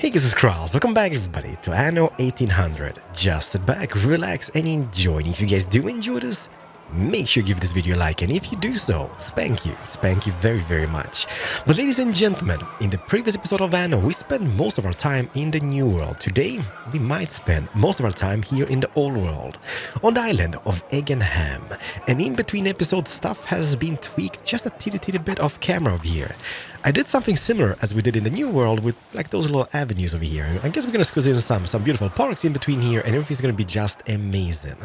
Hey guys, it's Keralis. Welcome back everybody to Anno 1800. Just sit back, relax and enjoy. And if you guys do enjoy this, make sure you give this video a like, and if you do so, spank you very much. But ladies and gentlemen, in the previous episode of Anno, we spent most of our time in the new world. Today, we might spend most of our time here in the old world, on the island of Eggenham. And in between episodes, stuff has been tweaked just a teeny bit off camera over here. I did something similar as we did in the new world with like those little avenues over here. I guess we're gonna squeeze in some beautiful parks in between here, and everything's gonna be just amazing.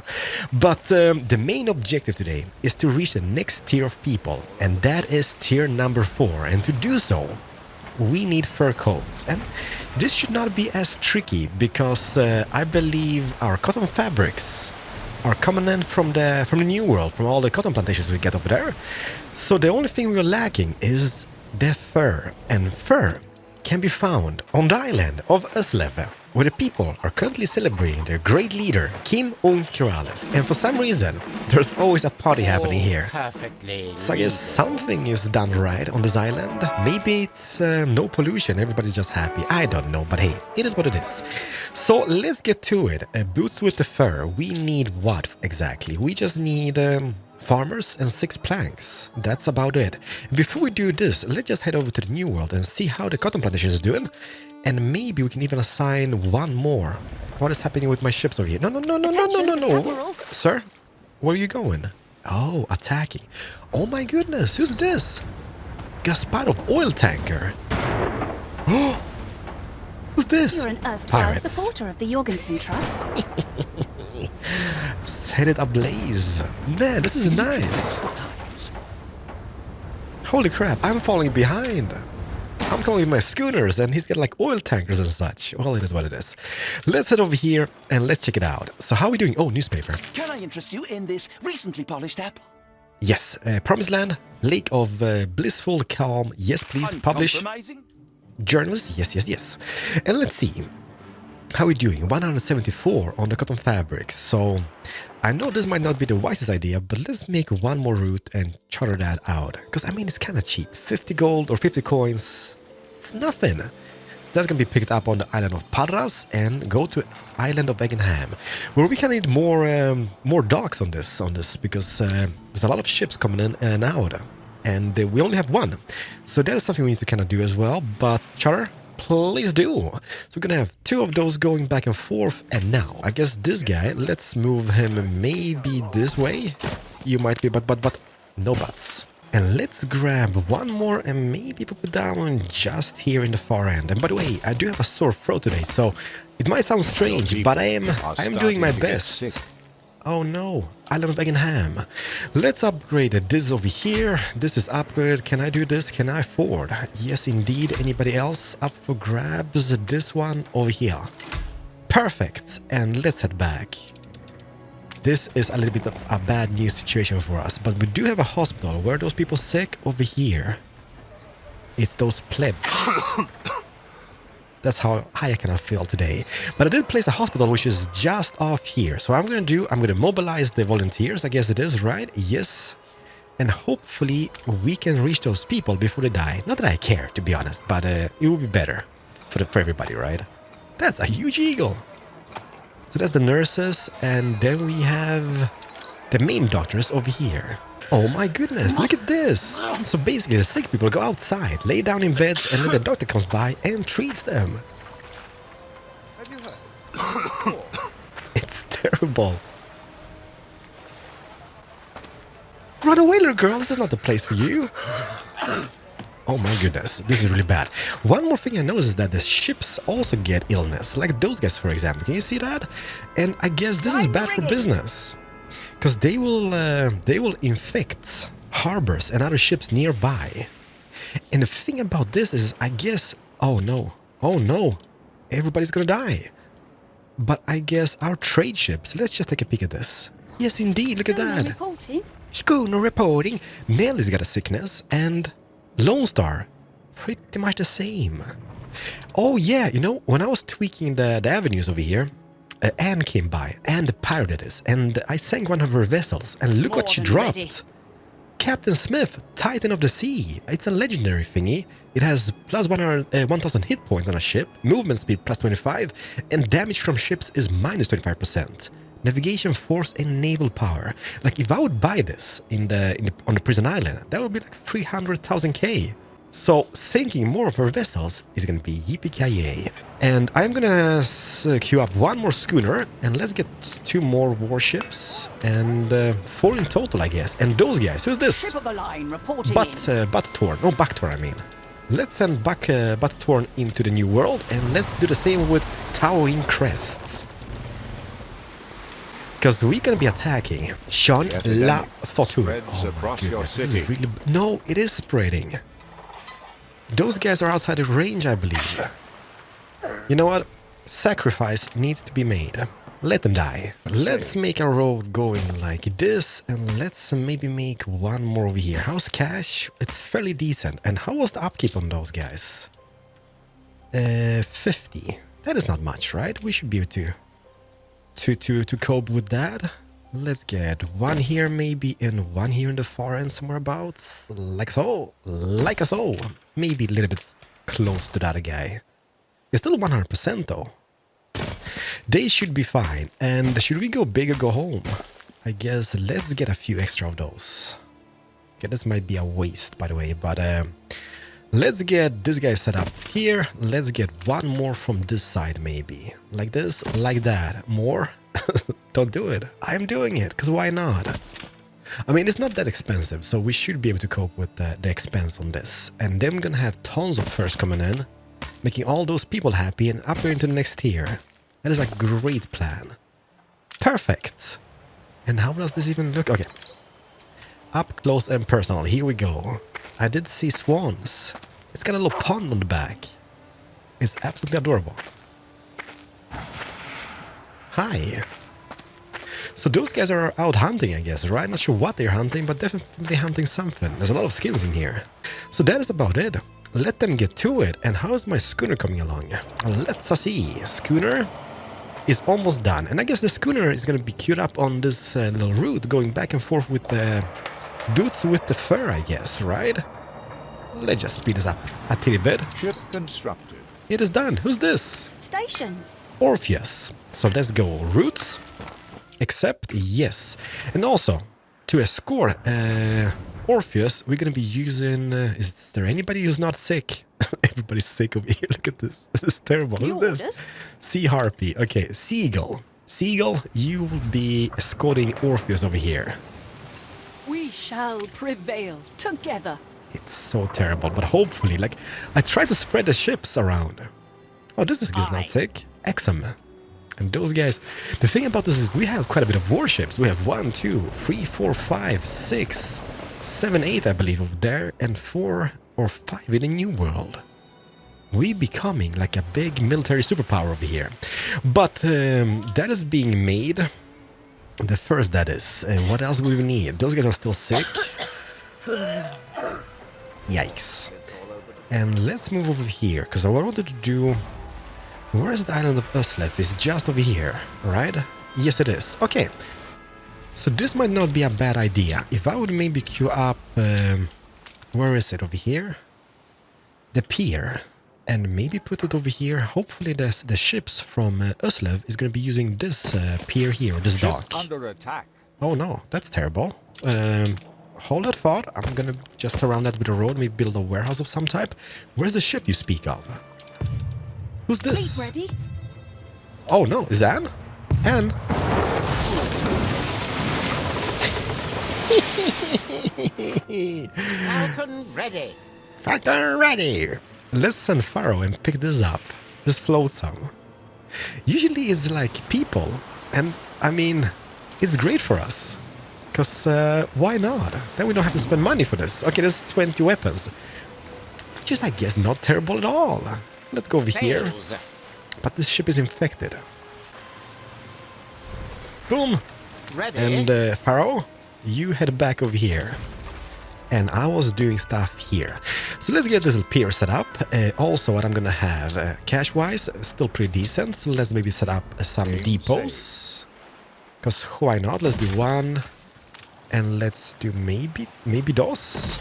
But the main objective today is to reach the next tier of people, and that is tier number 4. And to do so, we need fur coats. And this should not be as tricky because I believe our cotton fabrics are coming in from the new world, from all the cotton plantations we get over there. So the only thing we're lacking is the fur, and fur can be found on the island of Ep.07, where the people are currently celebrating their great leader, Keralis. And for some reason, there's always a party happening here. Perfectly. So I guess something is done right on this island. Maybe it's no pollution, everybody's just happy. I don't know, but hey, it is what it is. So let's get to it. Boots with the fur. We need what exactly? We just need farmers and 6 planks. That's about it. Before we do this, let's just head over to the new world and see how the cotton plantation is doing. And maybe we can even assign one more. What is happening with my ships over here? No. Sir, where are you going? Oh, attacking. Oh my goodness, who's this? Gasparov oil tanker. Oh, who's this? You're an erstwhile Pirates. supporter of the Jorgensen Trust. Set it ablaze. Man, this is nice. Holy crap, I'm falling behind. I'm coming with my schooners and he's got like oil tankers and such. Well, it is what it is. Let's head over here and let's check it out. So how are we doing? Oh, newspaper. Can I interest you in this recently polished apple? Yes, Promised Land, Lake of Blissful Calm. Yes, please, publish. Uncompromising? Journalist, yes. And let's see. How are we doing? 174 on the cotton fabrics. So I know this might not be the wisest idea, but let's make one more route and charter that out. Because I mean, it's kind of cheap. 50 gold or 50 coins. It's nothing. That's going to be picked up on the island of Parras and go to island of Eggenham, where we can need more docks on this because there's a lot of ships coming in and out, and we only have one. So that is something we need to kind of do as well. But charter, please do. So we're gonna have 2 of those going back and forth. And now I guess this guy, let's move him maybe this way. You might be, but no buts. And let's grab one more and maybe put it down just here in the far end. And by the way, I do have a sore throat today, so it might sound strange, but I am doing my best. Oh no, Island of Eggenham. Let's upgrade this over here. This is upgraded. Can I do this? Can I afford? Yes, indeed. Anybody else up for grabs? This one over here. Perfect. And let's head back. This is a little bit of a bad news situation for us, but we do have a hospital. Where are those people sick? Over here. It's those plebs. That's how I kind of feel today. But I did place a hospital which is just off here. So I'm going to mobilize the volunteers. I guess it is, right? Yes. And hopefully we can reach those people before they die. Not that I care, to be honest, but it will be better for everybody, right? That's a huge eagle. So that's the nurses, and then we have the main doctors over here. Oh my goodness, look at this! So basically the sick people go outside, lay down in beds, and then the doctor comes by and treats them. It's terrible. Run away, little girl, this is not the place for you. Oh my goodness, this is really bad. One more thing I noticed is that the ships also get illness, like those guys, for example. Can you see that? And I guess this is bad for business, because they will infect harbors and other ships nearby. And the thing about this is, I guess, oh no, everybody's gonna die. But I guess our trade ships, let's just take a peek at this. Yes, indeed, look at that. Reporting. Schooner reporting. Nellie's got a sickness, and Lone Star, pretty much the same. Oh yeah, you know, when I was tweaking the avenues over here, Anne came by, and pirated us, and I sank one of her vessels, and look what she dropped. Captain Smith, Titan of the Sea. It's a legendary thingy. It has plus 1000 hit points on a ship, movement speed plus 25, and damage from ships is minus 25%. Navigation, force, and naval power. Like, if I would buy this on the prison island, that would be like 300,000k. So sinking more of our vessels is gonna be yippee-ki-yay. And I'm gonna queue up one more schooner, and let's get 2 more warships, and 4 in total, I guess. And those guys, who's this? Ship of the line reporting Butt-Torn. No, Buck-Torn, I mean. Let's send Butt-Torn into the new world, and let's do the same with towering crests. Because we're gonna be attacking Jean La Fortune. Oh my goodness, this is really... No, it is spreading. Those guys are outside of range, I believe. You know what? Sacrifice needs to be made. Let them die. Let's make a road going like this, and let's maybe make one more over here. How's cash? It's fairly decent. And how was the upkeep on those guys? 50. That is not much, right? We should be able to cope with that. Let's get one here maybe, and one here in the far end somewhere abouts. Like so. Like so. Maybe a little bit close to that guy. It's still 100% though. They should be fine. And should we go big or go home? I guess let's get a few extra of those. Okay, this might be a waste, by the way, but let's get this guy set up here. Let's get one more from this side maybe. Like this, like that. More? Don't do it. I'm doing it, because why not? I mean, it's not that expensive, so we should be able to cope with the expense on this. And then we're gonna have tons of furs coming in, making all those people happy and up into the next tier. That is a great plan. Perfect. And how does this even look? Okay. Up close and personal. Here we go. I did see swans. It's got a little pond on the back. It's absolutely adorable. Hi. So those guys are out hunting, I guess, right? Not sure what they're hunting, but definitely hunting something. There's a lot of skins in here. So that is about it. Let them get to it. And how is my schooner coming along? Let's see. Schooner is almost done. And I guess the schooner is going to be queued up on this little route, going back and forth with the boots with the fur, I guess, right? Let's just speed this up a teeny bit. Ship constructed. It is done. Who's this? stations. Orpheus. So let's go routes. Accept, yes. And also, to escort Orpheus, we're going to be using... is there anybody who's not sick? Everybody's sick over here. Look at this. This is terrible. Who's this? Sea Harpy. Okay, Seagull. Seagull, you will be escorting Orpheus over here. We shall prevail together. It's so terrible, but hopefully, like, I try to spread the ships around. Oh, this is not sick. Exum. And those guys, the thing about this is we have quite a bit of warships. We have 1, 2, 3, 4, 5, 6, 7, 8, I believe, over there, and 4 or 5 in the New World. We becoming like a big military superpower over here. But that is being made. The first, that is. What else will we need? Those guys are still sick. Yikes. And let's move over here, because what I wanted to do... Where is the island of Uslev? It's just over here, right? Yes, it is. Okay. So this might not be a bad idea. If I would maybe queue up... where is it? Over here? The pier. And maybe put it over here. Hopefully the ships from Uslev is going to be using this pier here, this dock. Under attack. Oh no, that's terrible. Hold that thought. I'm going to just surround that with a road, maybe build a warehouse of some type. Where's the ship you speak of? Who's this? Fleet ready? Oh no, is that Anne? Anne? Falcon ready. Falcon ready. Let's send Pharaoh and pick this up. This flotsam. Usually it's like people. And I mean, it's great for us. Because why not? Then we don't have to spend money for this. Okay, there's 20 weapons. Which is, I guess, not terrible at all. Let's go over here. But this ship is infected. Boom. Ready. And Pharaoh, you head back over here. And I was doing stuff here. So let's get this little pier set up. Also, what I'm gonna have, cash-wise, still pretty decent. So let's maybe set up some depots. Because why not? Let's do 1, And let's do maybe those.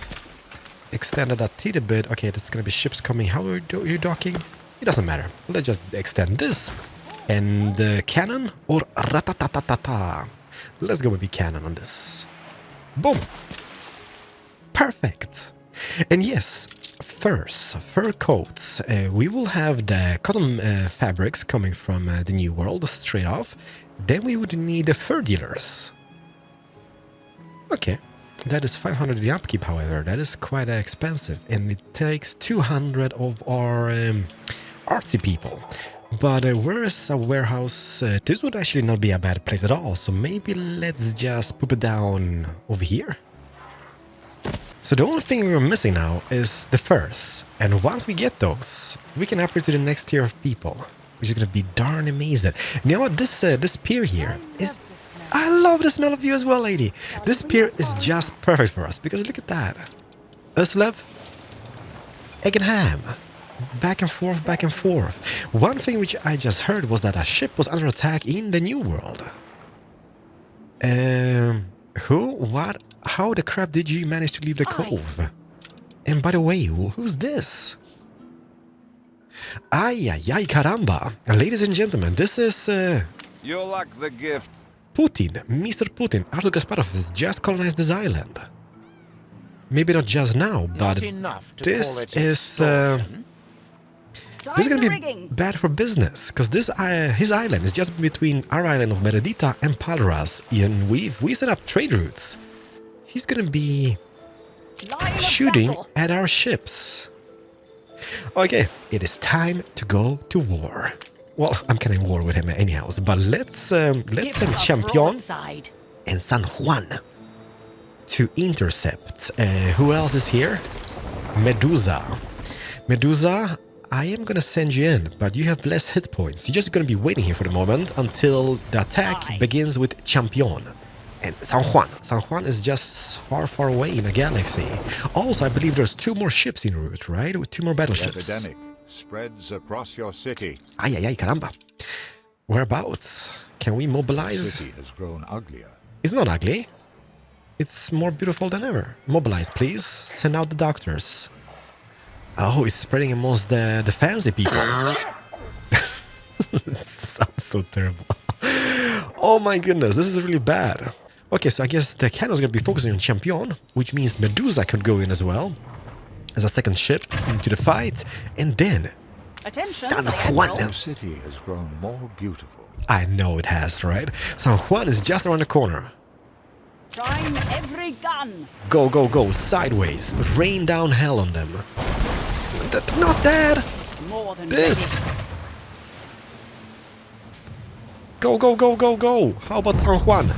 Extend it a teeny bit. Okay, there's gonna be ships coming. How are you docking? It doesn't matter. Let's just extend this. And cannon or ratatatata. Let's go with the cannon on this. Boom. Perfect. And yes, first, fur coats. We will have the cotton fabrics coming from the New World straight off. Then we would need the fur dealers. Okay, that is 500 in the upkeep, however. That is quite expensive, and it takes 200 of our artsy people. But where is a warehouse? This would actually not be a bad place at all, so maybe let's just put it down over here. So the only thing we're missing now is the furs, and once we get those, we can upgrade to the next tier of people, which is gonna be darn amazing. You know what? This pier here is... I love the smell of you as well, lady. This pier is just perfect for us, because look at that. Uslev, egg and ham. Back and forth, back and forth. One thing which I just heard was that a ship was under attack in the New World. Who? What? How the crap did you manage to leave the cove? And by the way, who's this? Ay, ay, ay, caramba. Ladies and gentlemen, this is... You lack the gift. Putin, Mr. Putin, Artur Gasparov has just colonized this island. Maybe not just now, but this is gonna be bad for business, because this his island is just between our island of Meredita and Palras, and we set up trade routes. He's gonna be shooting at our ships. Okay, it is time to go to war. Well, I'm kind of in war with him anyhow, but let's send Champion and San Juan to intercept. Who else is here? Medusa. Medusa, I am gonna send you in, but you have less hit points. You're just gonna be waiting here for the moment until the attack begins with Champion. And San Juan. San Juan is just far, far away in a galaxy. Also, I believe there's 2 more ships en route, right? With 2 more battleships. Epidemic spreads across your city. Ay, ay, ay, caramba. Whereabouts? Can we mobilize? City has grown uglier. It's not ugly. It's more beautiful than ever. Mobilize, please. Send out the doctors. Oh, it's spreading amongst the fancy people. It sounds so terrible. Oh my goodness, this is really bad. Okay, so I guess the cannon's gonna be focusing on Champion, which means Medusa could go in as well as a second ship into the fight, and then San Juan. Your city has grown more beautiful. I know it has, right? San Juan is just around the corner. Prime every gun. Go, go, go, sideways. Rain down hell on them. Not that! More than This! ready. Go, go, go, go, go! How about San Juan?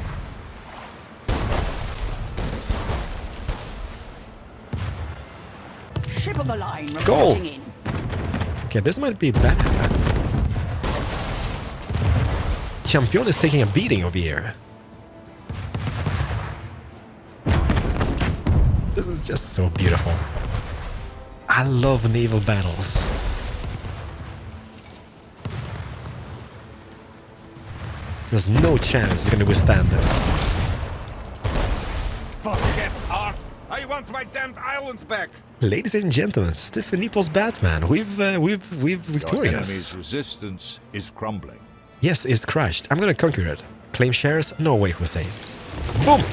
Ship of the line Go. reporting in. Okay, this might be bad. Champion is taking a beating over here. This is just so beautiful. I love naval battles. There's no chance it's gonna withstand this. Forget art. I want my damned island back. Ladies and gentlemen, Stephanie Post Batman, we've Your victorious. enemy's resistance is crumbling. Yes, it's crushed. I'm gonna conquer it. Claim shares? No way, Jose. Boom!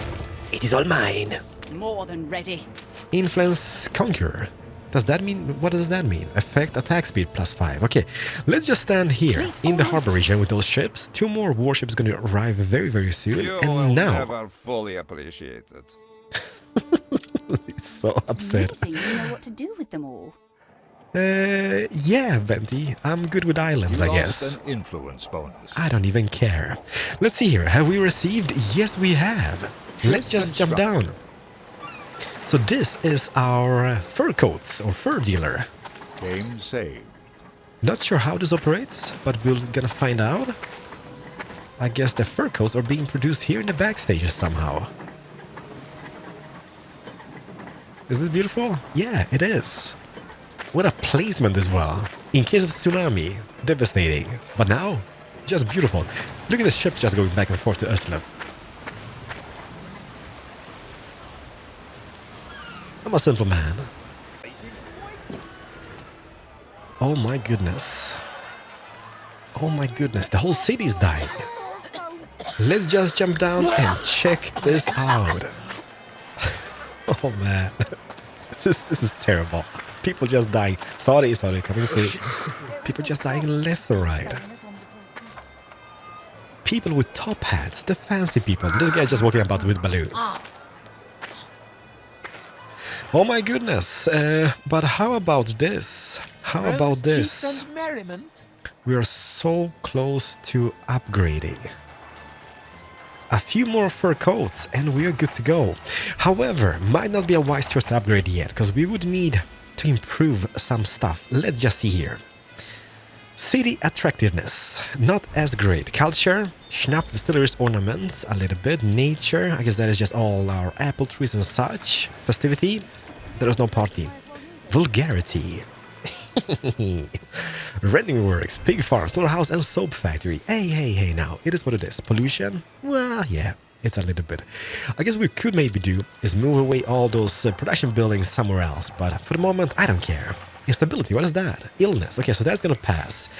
It is all mine. More than ready. Influence conqueror. Does that mean, what does that mean? Affect attack speed +5. Okay, let's just stand here in the harbor region with those ships. 2 more warships gonna arrive very, very soon. You and will now, never fully appreciate it. he's so upset. Amazing you know what to do with them all. Yeah, Venti, I'm good with islands, I You guess. lost an influence bonus. I don't even care. Let's see here. Have we received? Yes, we have. Let's just jump down. So this is our fur coats or fur dealer. Game saved. Not sure how this operates, but we're gonna find out. I guess the fur coats are being produced here in the backstages somehow. Is this beautiful? Yeah, it is. What a placement as well. In case of tsunami, devastating. But now, just beautiful. Look at the ship just going back and forth to Uslev. I'm a simple man. Oh my goodness. Oh my goodness, the whole city's dying. Let's just jump down and check this out. Oh man. This is terrible. People just dying. Sorry, coming through. People just dying left or right. People with top hats, the fancy people. This guy's just walking about with balloons. Oh my goodness. But how about this? How about this? We are so close to upgrading. A few more fur coats and we are good to go. However, might not be a wise choice to upgrade yet, because we would need to improve some stuff. Let's just see here. City attractiveness, not as great. Culture, Schnapp distilleries ornaments, a little bit. Nature, I guess that is just all our apple trees and such. Festivity, there is no party. Vulgarity. Rendering works, pig farm, slaughterhouse and soap factory. Hey now, it is what it is. Pollution? Well, yeah, it's a little bit. I guess what we could maybe do is move away all those production buildings somewhere else, but for the moment, I don't care. Instability, what is that? Illness, okay, so that's gonna pass.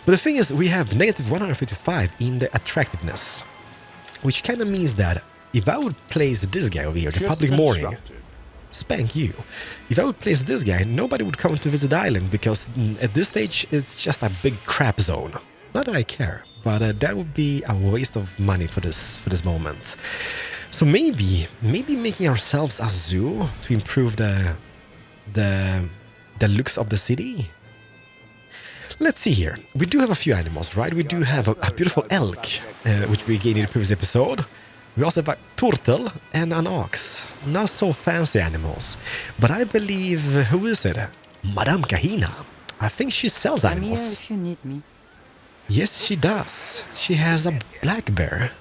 But the thing is, we have negative 155 in the attractiveness, which kind of means that if I would place this guy over here, the public mourning, spank you. If I would place this guy, nobody would come to visit the island because at this stage it's just a big crap zone. Not that I care, but that would be a waste of money for this moment. So maybe making ourselves a zoo to improve the looks of the city. Let's see here. We do have a few animals, right? We do have a beautiful elk, which we gained in the previous episode. We also have a turtle and an ox. Not so fancy animals. But I believe, who is it? Madame Kahina. I think she sells animals. I'm here if you need me. Yes, she does. She has a black bear.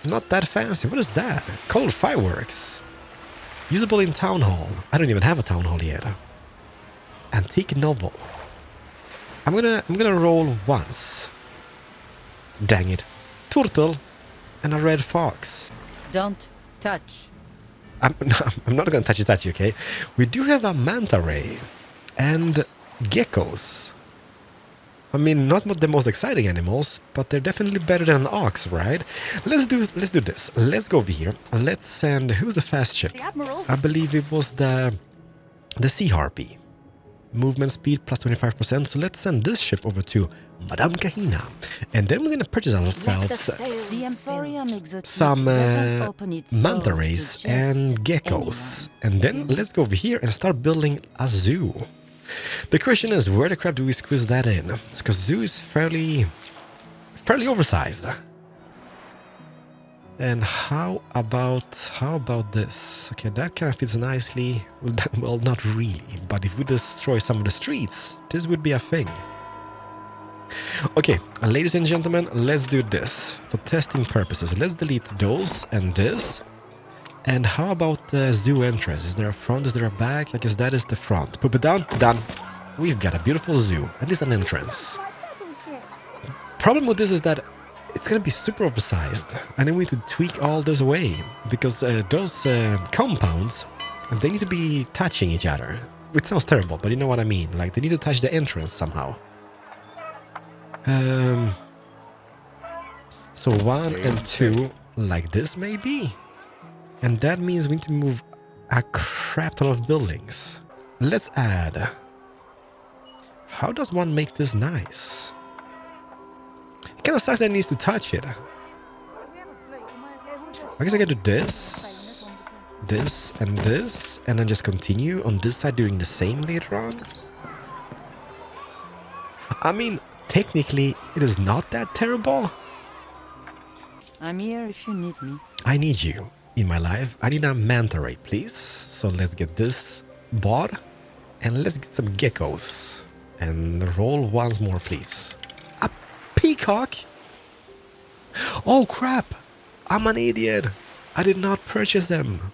Not that fancy. What is that? Colored fireworks. Usable in town hall. I don't even have a town hall yet. Antique novel. I'm gonna roll once. Dang it. Turtle. And a red fox. Don't touch. I'm not gonna touch that, okay? We do have a manta ray and geckos. I mean, not the most exciting animals, but they're definitely better than an ox, right? Let's do this. Let's go over here. Let's send. Who's the fast ship? The Admiral. I believe it was the Sea Harpy. Movement speed plus 25%. So let's send this ship over to Madame Kahina, and then we're gonna purchase ourselves The Emporium Exotique some doesn't open its manta doors rays to and just geckos, anyone. and then let's go over here and start building a zoo. The question is, where the crap do we squeeze that in? Because zoo is fairly oversized. And how about this? Okay, that kind of fits nicely. Well, not really, but if we destroy some of the streets, this would be a thing. Okay, ladies and gentlemen, let's do this. For testing purposes, let's delete those and this. And how about the zoo entrance? Is there a front? Is there a back? I guess that is the front. Put it down. Done. We've got a beautiful zoo. At least an entrance. Problem with this is that it's gonna be super oversized. And then we need to tweak all this away. Because those compounds, they need to be touching each other. Which sounds terrible, but you know what I mean. Like, they need to touch the entrance somehow. So 1 and 2 like this maybe? And that means we need to move a crap ton of buildings. Let's add. How does one make this nice? It kind of sucks that it needs to touch it. I guess I can do this, this, and then just continue on this side doing the same later on. I mean, technically, it is not that terrible. I'm here if you need me. I need you in my life. I need a manta ray, please. So let's get this bought. And let's get some geckos. And roll once more, please. A peacock? Oh, crap. I'm an idiot. I did not purchase them.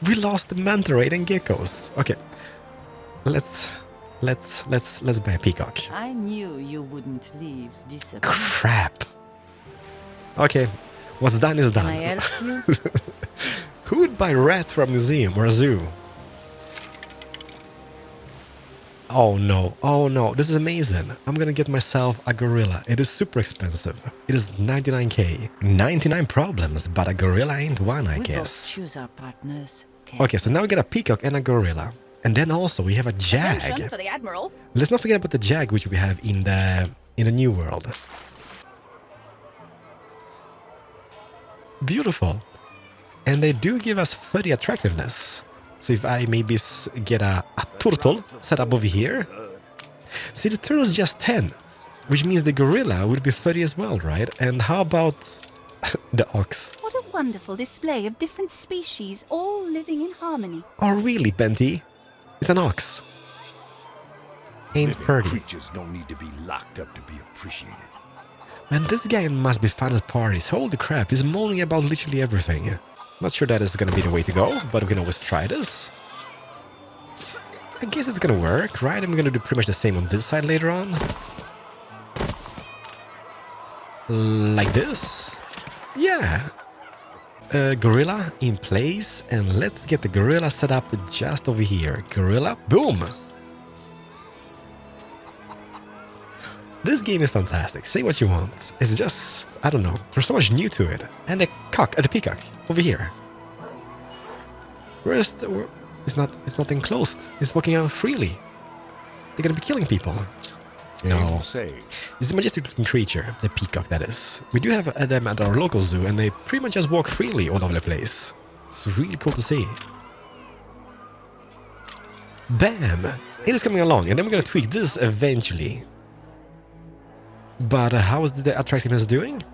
We lost the manta ray and geckos. Okay. Let's buy a peacock. I knew you wouldn't leave this. Crap. Okay. What's done is done. Can I help you? Who would buy rats from a museum or a zoo? Oh no, this is amazing. I'm gonna get myself a gorilla. It is super expensive. It is 99k. 99 problems, but a gorilla ain't one, I We both guess. choose our partners. Okay, so now we get a peacock and a gorilla. And then also we have a jag. Attention for the Admiral. Let's not forget about the jag which we have in the new world. Beautiful. And they do give us 30 attractiveness. So if I maybe get a turtle set up over here. See, the turtle is just 10, which means the gorilla would be 30 as well, right? And how about the ox? What a wonderful display of different species, all living in harmony. Oh, really, Benty? It's an ox. Ain't Living pretty. creatures don't need to be locked up to be appreciated. Man, this guy must be fun at parties. Holy crap, he's moaning about literally everything. Not sure that is gonna be the way to go, but we can always try this. I guess it's gonna work, right? I'm gonna do pretty much the same on this side later on. Like this. Yeah. Gorilla in place, and let's get the gorilla set up just over here. Gorilla, boom! This game is fantastic, say what you want. It's just, I don't know, there's so much new to it. And the peacock, over here. Where's the... It's not enclosed, it's walking out freely. They're gonna be killing people. No. It's a majestic looking creature, the peacock that is. We do have them at our local zoo and they pretty much just walk freely all over the place. It's really cool to see. Bam! It is coming along and then we're gonna tweak this eventually. But how is the attractiveness doing?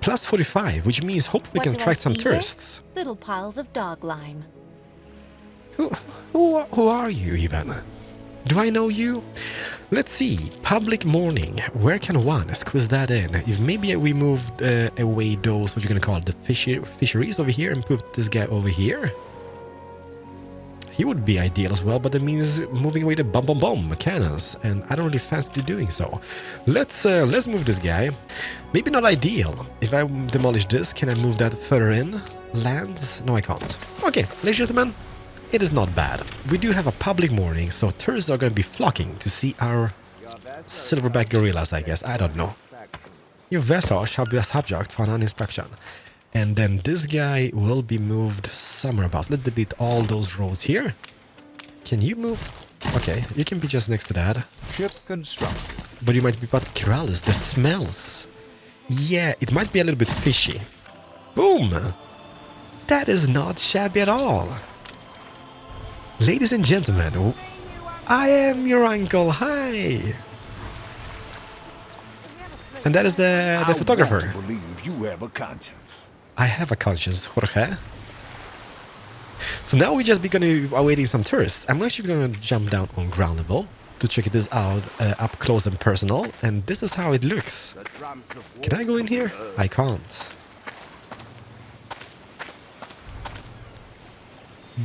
Plus 45, which means hopefully we can attract some tourists. Little piles of dog lime. Who are you even? Do I know you? Let's see. Public morning. Where can one squeeze that in? If maybe we moved away those, what you're gonna call it, the fisheries over here and put this guy over here. He would be ideal as well, but that means moving away the bomb cannons, and I don't really fancy doing so. Let's move this guy. Maybe not ideal. If I demolish this, can I move that further in? Lands? No, I can't. Okay, ladies and gentlemen, it is not bad. We do have a public morning, so tourists are going to be flocking to see our silverback gorillas, I guess. I don't know. Your vessel shall be a subject for an inspection. And then this guy will be moved somewhere about. Let's delete all those rows here. Can you move? Okay, you can be just next to that. Ship constructed. But you might be about Keralis, the smells. Yeah, it might be a little bit fishy. Boom! That is not shabby at all. Ladies and gentlemen, I am your uncle. Hi! And that is the photographer. I believe you have a conscience. I have a conscience, Jorge. So now we're just awaiting some tourists. I'm actually going to jump down on ground level to check this out up close and personal. And this is how it looks. Can I go in here? I can't.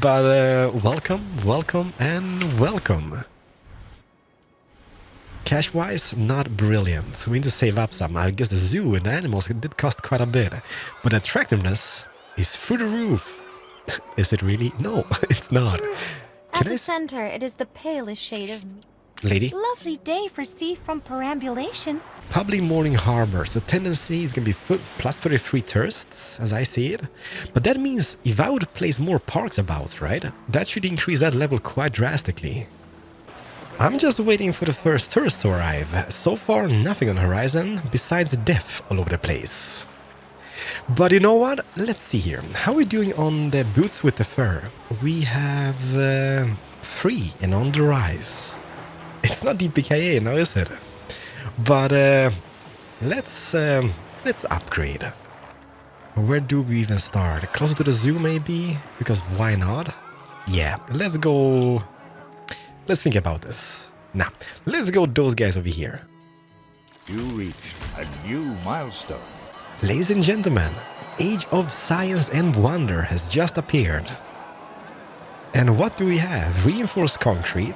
But welcome and welcome. Cash-wise, not brilliant. We need to save up some. I guess the zoo and the animals did cost quite a bit. But the attractiveness is through the roof. Is it really? No, it's not. As a center, it is the palest shade of... Lady? Lovely day for seafront perambulation. Public morning harbor. So tendency is going to be plus 33 tourists, as I see it. But that means if I would place more parks about, right? That should increase that level quite drastically. I'm just waiting for the first tourist to arrive. So far, nothing on the horizon, besides death all over the place. But you know what? Let's see here. How are we doing on the boots with the fur? We have 3 and on the rise. It's not DPKA now, is it? But let's upgrade. Where do we even start? Closer to the zoo, maybe? Because why not? Yeah, let's go... Let's think about this. Now, let's go those guys over here. You reached a new milestone. Ladies and gentlemen, Age of Science and Wonder has just appeared. And what do we have? Reinforced concrete,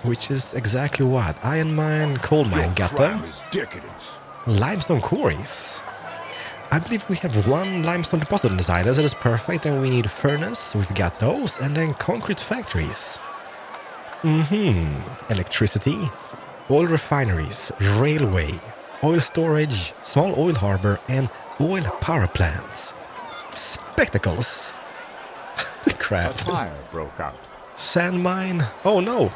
which is exactly what? Iron mine, coal mine, got them. Is decadence. Limestone quarries. I believe we have 1 limestone deposit on this island, so that's perfect. And we need furnace, we've got those, and then concrete factories. Electricity, oil refineries, railway, oil storage, small oil harbor, and oil power plants. Spectacles. Crap. A fire broke out. Sand mine. Oh no.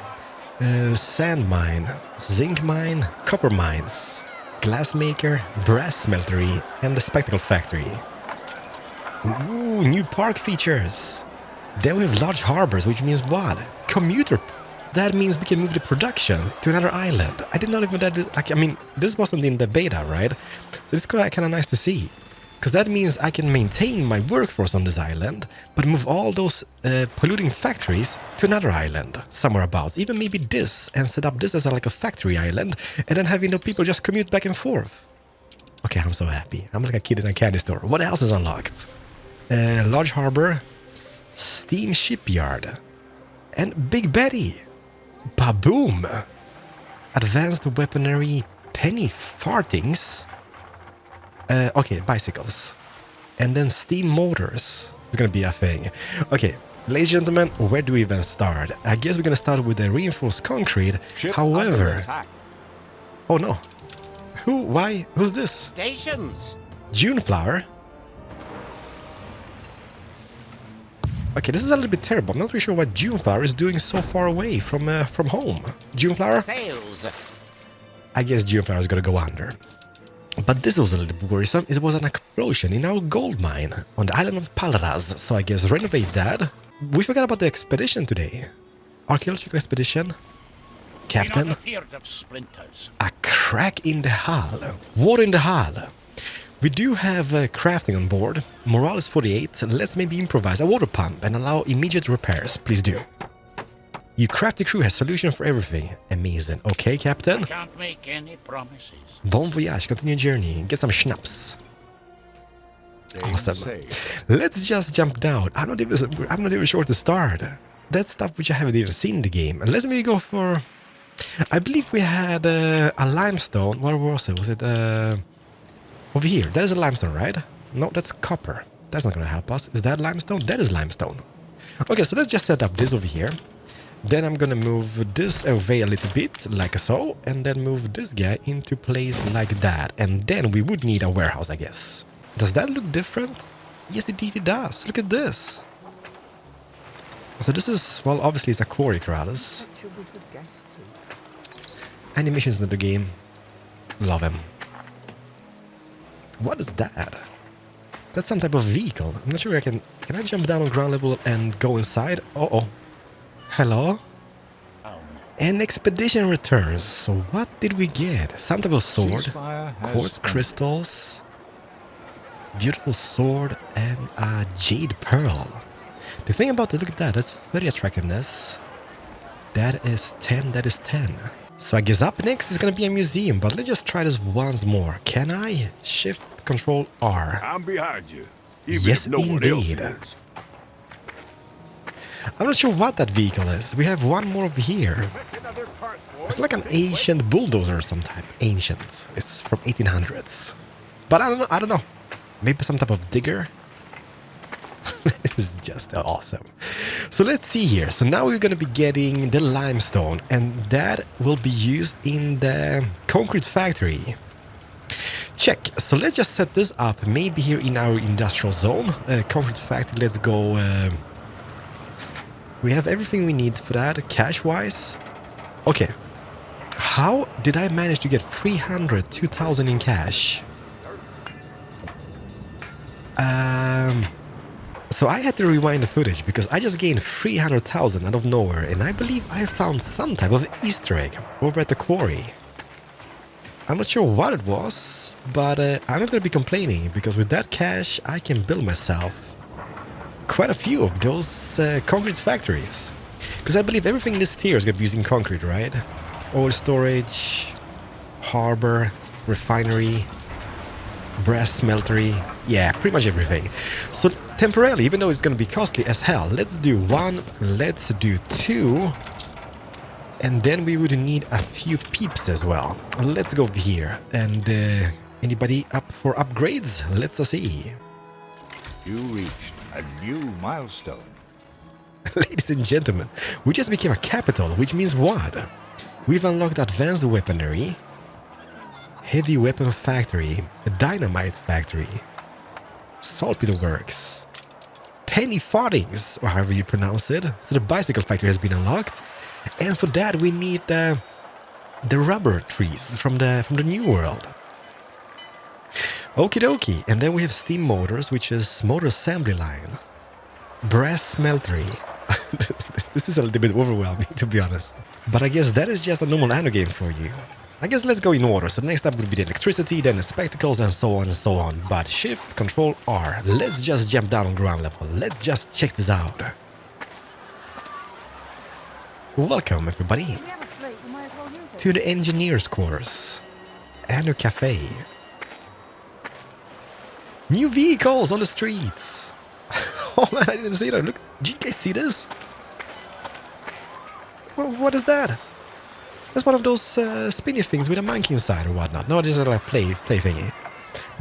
Sand mine, zinc mine, copper mines, glass maker, brass smeltery, and the spectacle factory. Ooh, new park features. Then we have large harbors, which means what? Commuter. That means we can move the production to another island. I did not even that. Like, I mean, this wasn't in the beta, right? So it's kind of nice to see. Because that means I can maintain my workforce on this island, but move all those polluting factories to another island, somewhere abouts. Even maybe this, and set up this as like a factory island, and then having the people just commute back and forth. Okay, I'm so happy. I'm like a kid in a candy store. What else is unlocked? Large harbor, steam shipyard, and Big Betty. Baboom! Advanced weaponry, penny fartings. Okay, bicycles. And then steam motors. It's gonna be a thing. Okay, ladies and gentlemen, where do we even start? I guess we're gonna start with the reinforced concrete. Ship However... under attack. Oh no. Who? Why? Who's this? Stations. Juneflower? Okay, this is a little bit terrible. I'm not really sure what Juneflower is doing so far away from home. Juneflower? Sails. I guess Juneflower is gonna go under. But this was a little bit worrisome. It was an explosion in our gold mine on the island of Palras, so I guess renovate that. We forgot about the expedition today. Archaeological expedition. Captain. Feared of splinters. A crack in the hull. Water in the hull. We do have crafting on board. Morale is 48. Let's maybe improvise a water pump and allow immediate repairs. Please do. Your crafty crew has solution for everything. Amazing. Okay, Captain. Can't make any promises. Bon voyage. Continue journey. Get some schnapps. Awesome. Safe. Let's just jump down. I'm not even sure where to start. That's stuff which I haven't even seen in the game. Let's maybe go for... I believe we had a limestone. Where was it? Was it over here? That is a limestone, right? No, that's copper. That's not gonna help us. Is that limestone? That is limestone. Okay, so let's just set up this over here. Then I'm gonna move this away a little bit, like so, and then move this guy into place like that. And then we would need a warehouse, I guess. Does that look different? Yes, indeed it does. Look at this. So this is, well, obviously it's a quarry, Keralis. Animations in the game. Love him. What is that? That's some type of vehicle. I'm not sure I can... Can I jump down on ground level and go inside? Uh-oh. Hello? An expedition returns. So what did we get? Some type of sword. Ceasefire has Quartz ended. crystals. Beautiful sword and a jade pearl. The thing about it, look at that. That's 30 attractiveness. That is 10. That is 10. So I guess up next is gonna be a museum, but let's just try this once more. Can I? Shift, Control, R. I'm behind you. Even Yes, if no one else indeed. is. I'm not sure what that vehicle is. We have one more over here. It's like an ancient bulldozer or some type. Ancient. It's from 1800s. But I don't know. Maybe some type of digger? This is just awesome. So let's see here. So now we're going to be getting the limestone, and that will be used in the concrete factory. Check. So let's just set this up maybe here in our industrial zone. Concrete factory, let's go. We have everything we need for that, cash-wise. Okay. How did I manage to get 2,000 in cash? So I had to rewind the footage because I just gained 300,000 out of nowhere, and I believe I found some type of Easter egg over at the quarry. I'm not sure what it was, but I'm not going to be complaining because with that cash I can build myself quite a few of those concrete factories. Because I believe everything in this tier is going to be using concrete, right? Oil storage, harbor, refinery, brass smeltery, yeah, pretty much everything. So temporarily, even though it's going to be costly as hell, let's do 1, let's do 2, and then we would need a few peeps as well. Let's go over here, and anybody up for upgrades? Let's see. You reached a new milestone. Ladies and gentlemen, we just became a capital, which means what? We've unlocked advanced weaponry, heavy weapon factory, a dynamite factory, saltpeter works, penny farthings, or however you pronounce it. So the bicycle factory has been unlocked, and for that we need the rubber trees from the new world. Okie dokie, and then we have steam motors, which is motor assembly line, brass smeltery. This is a little bit overwhelming, to be honest. But I guess that is just a normal Anno game for you. I guess let's go in order. So next up would be the electricity, then the spectacles, and so on and so on. But Shift, Control, R. Let's just jump down on ground level. Let's just check this out. Welcome, everybody, to the engineer's course. Anno Cafe. New vehicles on the streets. Oh man, I didn't see that. Look, did you guys see this? What is that? That's one of those spinny things with a monkey inside or whatnot. No, this is like play thingy.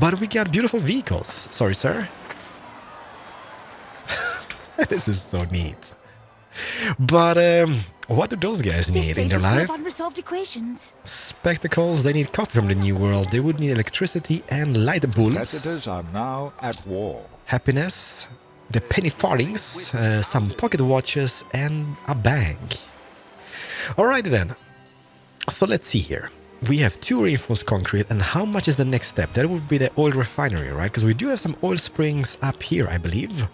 But we got beautiful vehicles. Sorry, sir. This is so neat. But what do those guys need in their life? Unresolved equations. Spectacles, they need coffee from the new world. They would need electricity and light bulbs. Competitors are now at war. Happiness, the penny farthings, some pocket watches, and a bank. Alrighty then. So let's see here. We have 2 reinforced concrete, and how much is the next step? That would be the oil refinery, right? Because we do have some oil springs up here, I believe.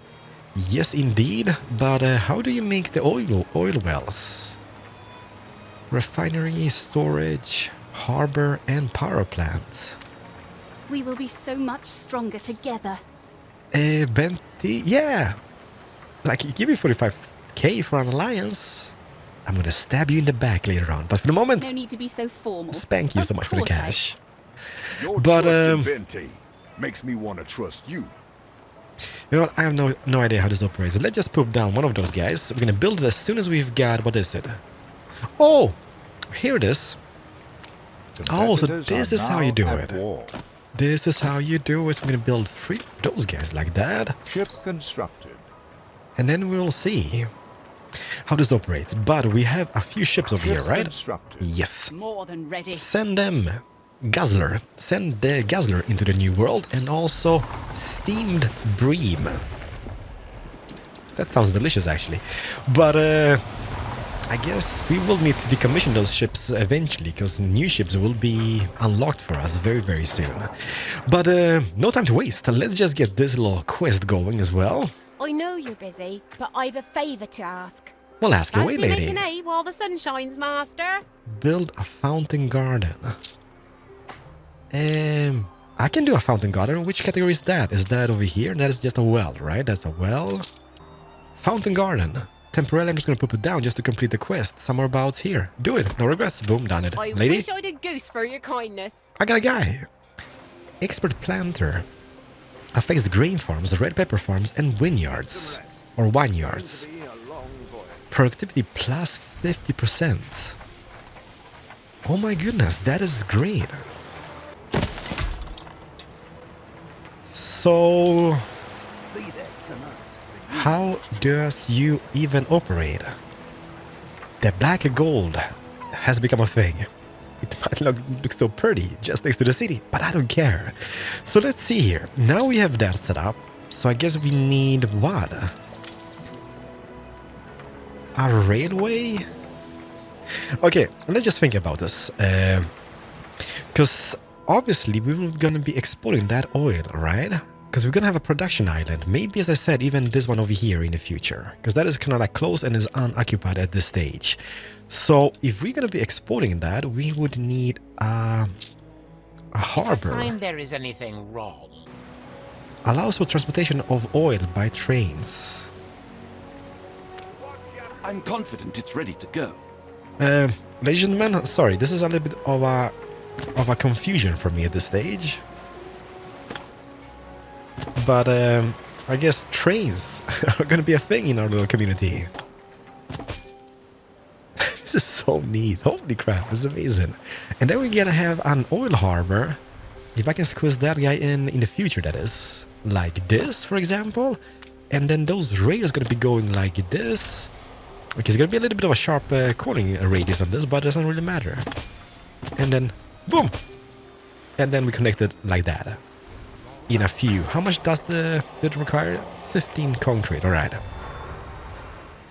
Yes, indeed. But how do you make the oil wells? Refinery, storage, harbor, and power plant. We will be so much stronger together. Venti, yeah. Like, give me 45k for an alliance. I'm gonna stab you in the back later on, but for the moment, No need to be so formal. spank you so Of much for the course I- cash. Your But, trust in Venti makes me want to trust you. You know what? I have no idea how this operates. Let's just put down one of those guys. We're gonna build it as soon as we've got, what is it? Oh, here it is. Oh, so Competitors this are is how you do now it. at war. This is how you do it. We're gonna build 3 of those guys like that, Ship constructed. and then we'll see how this operates. But we have a few ships over here, Ship right? constructed. Yes. More than ready. Send them. Guzzler. Send the Guzzler into the new world, and also steamed bream. That sounds delicious, actually. But I guess we will need to decommission those ships eventually, because new ships will be unlocked for us very, very soon. But no time to waste. Let's just get this little quest going as well. I know you're busy, but I've a favour to ask. Well, ask away, Fancy lady. making hay while the sun shines, master? Build a fountain garden. I can do a fountain garden. Which category is that? Is that over here? That is just a well, right? That's a well. Fountain garden. Temporarily, I'm just going to put it down just to complete the quest. Somewhere about here. Do it. No regrets. Boom, done it. I Lady, wish I'd a goose for your kindness. I got a guy. Expert planter. Affects grain farms, red pepper farms, and vineyards. Or vineyards. Productivity plus 50%. Oh my goodness, that is great. So, how does you even operate? The black gold has become a thing. It might look so pretty just next to the city, but I don't care. So let's see here. Now we have that set up. So I guess we need what? A railway? Okay, let's just think about this. Because obviously we're gonna be exporting that oil, right? Because we're gonna have a production island. Maybe, as I said, even this one over here in the future. Because that is kind of like close and is unoccupied at this stage. So if we're gonna be exporting that, we would need a harbor. Find there is anything wrong. Allows for transportation of oil by trains. I'm confident it's ready to go. Ladies and gentlemen, sorry, this is a little bit of a confusion for me at this stage. But I guess trains are gonna be a thing in our little community. This is so neat. Holy crap, this is amazing. And then we're gonna have an oil harbor. If I can squeeze that guy in the future, that is. Like this, for example. And then those rails are going to be going like this. Okay, it's going to be a little bit of a sharp cornering radius on this, but it doesn't really matter. And then, boom! And then we connect it like that. In a few. How much does it require? 15 concrete, alright.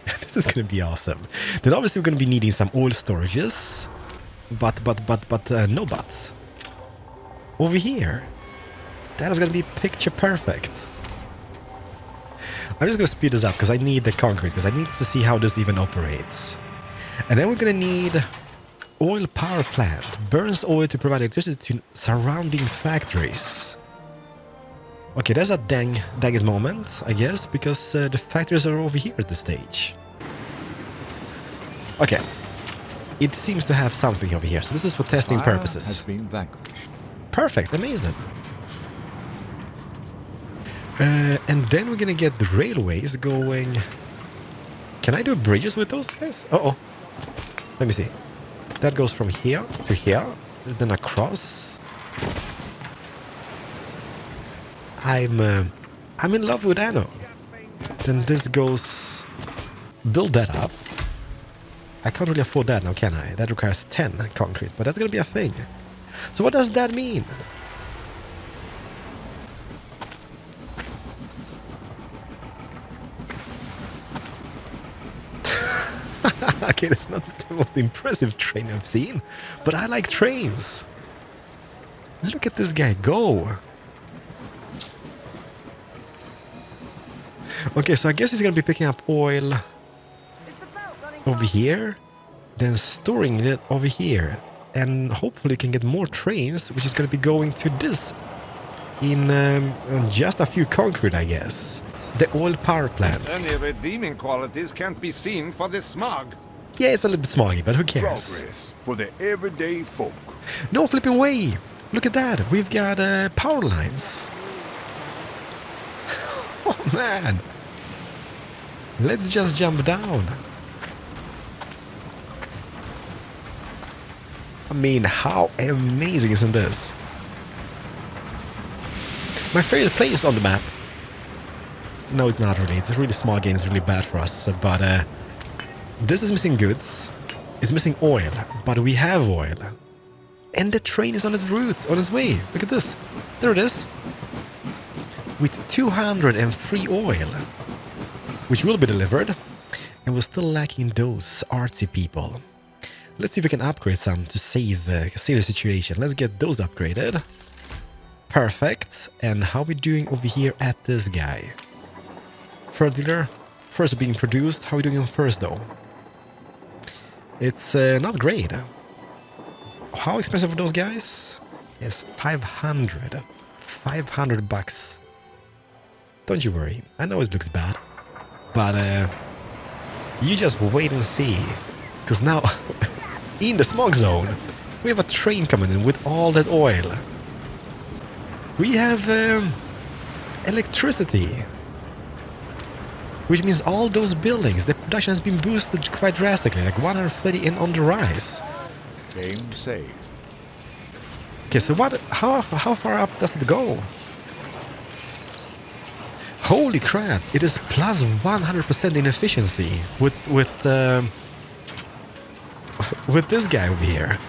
This is going to be awesome. Then obviously we're going to be needing some oil storages. But no buts. Over here. That is going to be picture perfect. I'm just going to speed this up because I need the concrete. Because I need to see how this even operates. And then we're going to need oil power plant. Burns oil to provide electricity to surrounding factories. Okay, that's a dang it moment, I guess. Because the factories are over here at this stage. Okay. It seems to have something over here. So this is for testing purposes. Has been vanquished. Perfect, amazing. And then we're gonna get the railways going. Can I do bridges with those guys? Uh-oh. Let me see. That goes from here to here, then across. I'm in love with Anno. Then this goes... Build that up. I can't really afford that now, can I? That requires 10 concrete, but that's gonna be a thing. So what does that mean? Okay, that's not the most impressive train I've seen, but I like trains. Look at this guy go. Okay, so I guess he's gonna be picking up oil over here, then storing it over here, and hopefully can get more trains, which is gonna be going to this in just a few concrete, I guess. The oil power plant. Any redeeming qualities can't be seen for this smog. Yeah, it's a little bit smoggy, but who cares? Progress for the everyday folk. No flipping way! Look at that! We've got power lines. Oh man! Let's just jump down. I mean, how amazing isn't this? My favorite place on the map. No, it's not really. It's a really small game. It's really bad for us. But this is missing goods. It's missing oil. But we have oil. And the train is on its route, on its way. Look at this. There it is. With 203 oil. Which will be delivered. And we're still lacking those artsy people. Let's see if we can upgrade some to save the situation. Let's get those upgraded. Perfect. And how are we doing over here at this guy? Fertilizer. First being produced. How are we doing on first though? It's not great. How expensive are those guys? Yes, 500. 500 bucks. Don't you worry. I know it looks bad. But you just wait and see. Because now, in the smog zone, we have a train coming in with all that oil. We have electricity. Which means all those buildings, the production has been boosted quite drastically, like 130 and on the rise. Game saved. Okay, so what? How far up does it go? Holy crap! It is plus 100% in efficiency with this guy over here.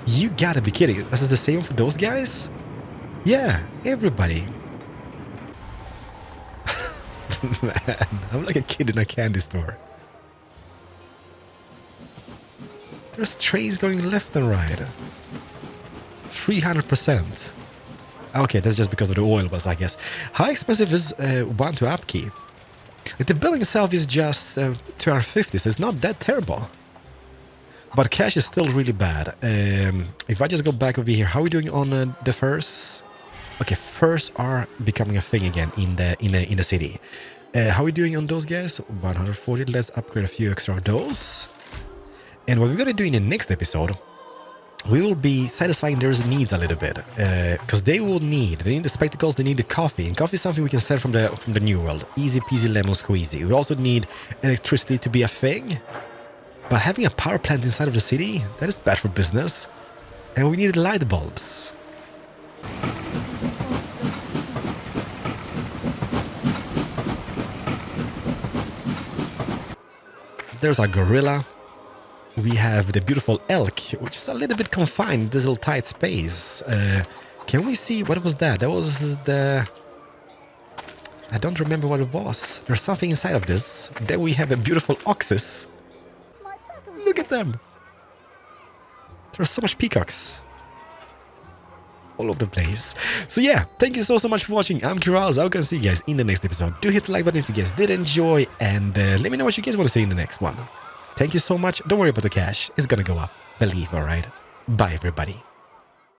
You gotta be kidding! Is it the same for those guys? Yeah, everybody. Man, I'm like a kid in a candy store. There's trains going left and right. 300%. Okay, that's just because of the oil was, I guess. How expensive is one to upkeep? Like, the building itself is just 250, so it's not that terrible. But cash is still really bad. If I just go back over here, how are we doing on the furs? Okay, furs are becoming a thing again in the city. How are we doing on those guys? 140. Let's upgrade a few extra of those. And what we're gonna do in the next episode, we will be satisfying their needs a little bit, because they need the spectacles, they need the coffee, and coffee is something we can sell from the new world. Easy peasy lemon squeezy. We also need electricity to be a thing, but having a power plant inside of the city, that is bad for business. And we need light bulbs. There's our gorilla. We have the beautiful elk, which is a little bit confined in this little tight space. Can we see, what was that? That was the... I don't remember what it was. There's something inside of this. Then we have a beautiful oxes. Look at them. There's so much peacocks all over the place. So yeah, thank you so much for watching. I'm Keralis. I'll see you guys in the next episode. Do hit the like button if you guys did enjoy, and let me know what you guys want to see in the next one. Thank you so much. Don't worry about the cash. It's gonna go up. Believe, alright? Bye, everybody.